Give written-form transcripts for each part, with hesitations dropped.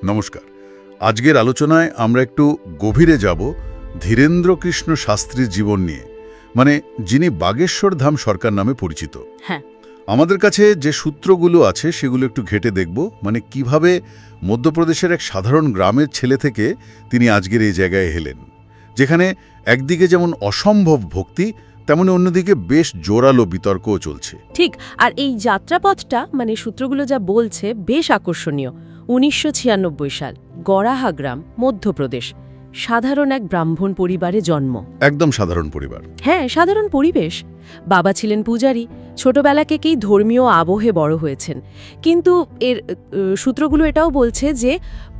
নমস্কার। আজকের আলোচনায় আমরা একটু গভীরে যাব ধীরেন্দ্রকৃষ্ণ শাস্ত্রীর জীবন নিয়ে, মানে যিনি বাগেশ্বর ধাম সরকার নামে পরিচিত। হ্যাঁ, আমাদের কাছে যে সূত্রগুলো আছে সেগুলো একটু ঘেঁটে দেখব, মানে কিভাবে মধ্যপ্রদেশের এক সাধারণ গ্রামের ছেলে থেকে তিনি আজকের এই জায়গায় এলেন, যেখানে একদিকে যেমন অসম্ভব ভক্তি, তেমনি অন্যদিকে বেশ জোরালো বিতর্কও চলছে। ঠিক। আর এই যাত্রাপথটা মানে সূত্রগুলো যা বলছে বেশ আকর্ষণীয়। 1996 সাল, গড়াহা গ্রাম, মধ্যপ্রদেশ। সাধারণ এক ব্রাহ্মণ পরিবারে জন্ম। একদম সাধারণ পরিবার। হ্যাঁ, সাধারণ পরিবেশ। বাবা ছিলেন পূজারী, ছোটবেলা থেকেই ধর্মীয় আবহে বড় হয়েছেন। কিন্তু এর সূত্রগুলো এটাও বলছে যে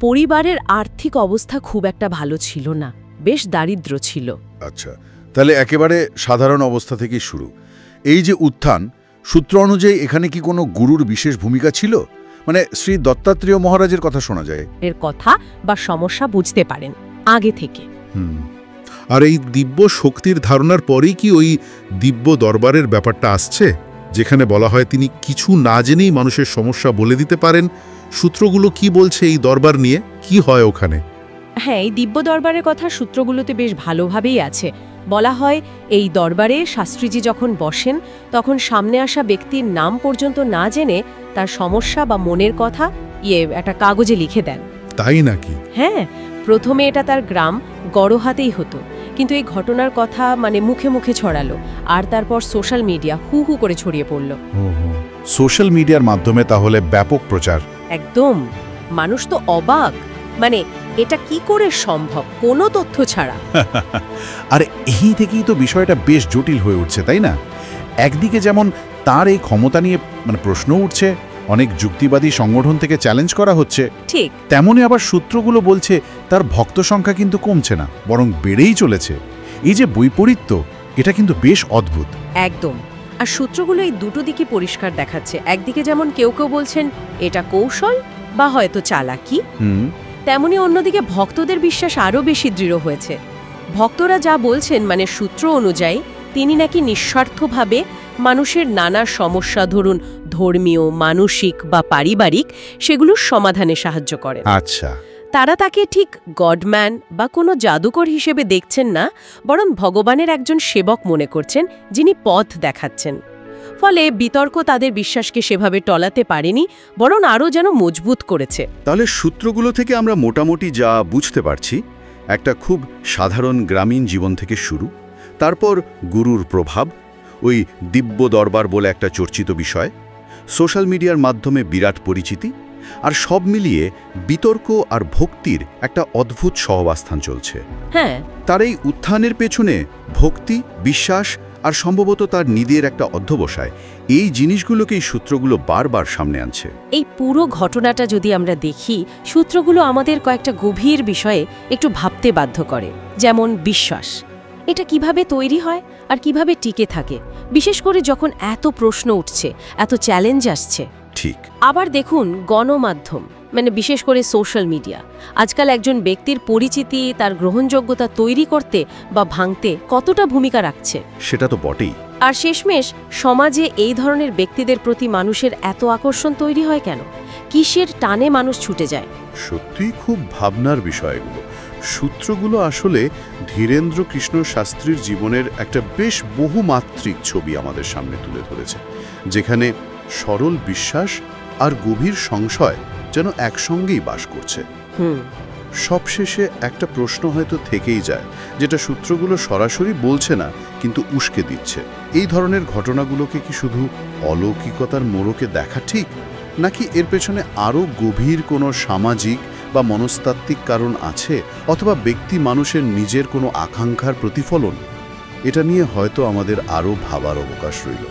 পরিবারের আর্থিক অবস্থা খুব একটা ভালো ছিল না, বেশ দারিদ্র ছিল। আচ্ছা, তাহলে একেবারে সাধারণ অবস্থা থেকেই শুরু। এই যে উত্থান, সূত্র অনুযায়ী এখানে কি কোনো গুরুর বিশেষ ভূমিকা ছিল? মানে শ্রী দত্তাত্রেয় মহারাজের কথা শোনা যায়। এর কথা বা সমস্যা বুঝতে পারেন আগে থেকে। আর এই দিব্য শক্তির ধারণার পরেই কি ওই দিব্য দরবারের ব্যাপারটা আসছে, যেখানে বলা হয় তিনি কিছু না জেনেই মানুষের সমস্যা বলে দিতে পারেন? সূত্রগুলো কি বলছে এই দরবার নিয়ে, কি হয় ওখানে? হ্যাঁ, এই দিব্য দরবারের কথা সূত্রগুলোতে বেশ ভালোভাবেই আছে। বলা হয় এই দরবারে শাস্ত্রীজি যখন বসেন তখন সামনে আসা ব্যক্তির নাম পর্যন্ত না জেনে তার সমস্যা বা মনের কথা একটা কাগজে লিখে দেন। তাই নাকি? হ্যাঁ, প্রথমে এটা তার গ্রাম গড়হাতেই হতো, কিন্তু এই ঘটনার কথা মানে মুখে মুখে ছড়ালো, আর তারপর সোশ্যাল মিডিয়া হু হু করে ছড়িয়ে পড়ল। সোশ্যাল মিডিয়ার মাধ্যমে তাহলে ব্যাপক প্রচার। একদম। মানুষ তো অবাক, মানে এটা কি করে সম্ভব কোনো তথ্য ছাড়া। আর এই থেকেই তো বিষয়টা বেশ জটিল হয়ে উঠছে, তাই না? একদিকে যেমন তার এই ক্ষমতা নিয়ে প্রশ্ন উঠছে, অনেক যুক্তিবাদী সংগঠন থেকে চ্যালেঞ্জ করা হচ্ছে, ঠিক তেমনি আবার সূত্রগুলো বলছে তার ভক্ত সংখ্যা কিন্তু কমছে না, বরং বেড়েই চলেছে। এই যে বৈপরীত্য, এটা কিন্তু বেশ অদ্ভুত। একদম। আর সূত্রগুলো এই দুটো দিকে পরিষ্কার দেখাচ্ছে। একদিকে যেমন কেউ কেউ বলছেন এটা কৌশল বা হয়তো চালাকি, তেমনি অন্যদিকে ভক্তদের বিশ্বাস আরও বেশি দৃঢ় হয়েছে। ভক্তরা যা বলছেন, মানে সূত্র অনুযায়ী তিনি নাকি নিঃস্বার্থভাবে মানুষের নানা সমস্যা, ধরুন ধর্মীয়, মানসিক বা পারিবারিক, সেগুলোর সমাধানে সাহায্য করেন। আচ্ছা, তারা তাকে ঠিক গডম্যান বা কোনো জাদুকর হিসেবে দেখছেন না, বরং ভগবানের একজন সেবক মনে করছেন যিনি পথ দেখাচ্ছেন। ফলে বিতর্ক তাদের বিশ্বাসকে সেভাবে টলাতে পারেনি, বরং আরও যেন মজবুত করেছে। তাহলে সূত্রগুলো থেকে আমরা মোটামুটি যা বুঝতে পারছি, একটা খুব সাধারণ গ্রামীণ জীবন থেকে শুরু, তারপর গুরুর প্রভাব, ওই দিব্য দরবার বলে একটা চর্চিত বিষয়, সোশ্যাল মিডিয়ার মাধ্যমে বিরাট পরিচিতি, আর সব মিলিয়ে বিতর্ক আর ভক্তির একটা অদ্ভুত সহাবস্থান চলছে। হ্যাঁ, তার এই উত্থানের পেছনে ভক্তি, বিশ্বাস আর সম্ভবত তার নিদের একটা অধ্যবসায়, এই জিনিসগুলোকেই সূত্রগুলো বারবার সামনে আনছে। এই পুরো ঘটনাটা যদি আমরা দেখি, সূত্রগুলো আমাদের কয়েকটা গভীর বিষয়ে একটু ভাবতে বাধ্য করে। যেমন বিশ্বাস, এটা কিভাবে তৈরি হয় আর কিভাবে টিকে থাকে, বিশেষ করে যখন এত প্রশ্ন উঠছে, এত চ্যালেঞ্জ আসছে। ঠিক। আবার দেখুন গণমাধ্যম, মানে বিশেষ করে সোশ্যাল মিডিয়া, আজকাল একজন ব্যক্তির পরিচিতি, তার গ্রহণযোগ্যতা তৈরি করতে বা ভাঙতে কতটা ভূমিকা রাখছে। সেটা তো বটেই। আর শেষমেশ সমাজে এই ধরনের ব্যক্তিদের প্রতি মানুষের এত আকর্ষণ তৈরি হয় কেন? কিসের টানে মানুষ ছুটে যায়? সত্যিই খুব ভাবনার বিষয় এগুলো। সূত্রগুলো আসলে ধীরেন্দ্রকৃষ্ণ শাস্ত্রীর জীবনের একটা বেশ বহুমাত্রিক ছবি আমাদের সামনে তুলে ধরেছে, যেখানে সরল বিশ্বাস আর গভীর সংশয় যেন একসঙ্গেই বাস করছে। সবশেষে একটা প্রশ্ন হয়তো থেকেই যায়, যেটা সূত্রগুলো সরাসরি বলছে না, কিন্তু উস্কে দিচ্ছে। এই ধরনের ঘটনাগুলোকে কি শুধু অলৌকিকতার মোড়কে দেখা ঠিক, নাকি এর পেছনে আরও গভীর কোনো সামাজিক বা মনস্তাত্ত্বিক কারণ আছে, অথবা ব্যক্তি মানুষের নিজের কোনো আকাঙ্ক্ষার প্রতিফলন? এটা নিয়ে হয়তো আমাদের আরও ভাবার অবকাশ রইল।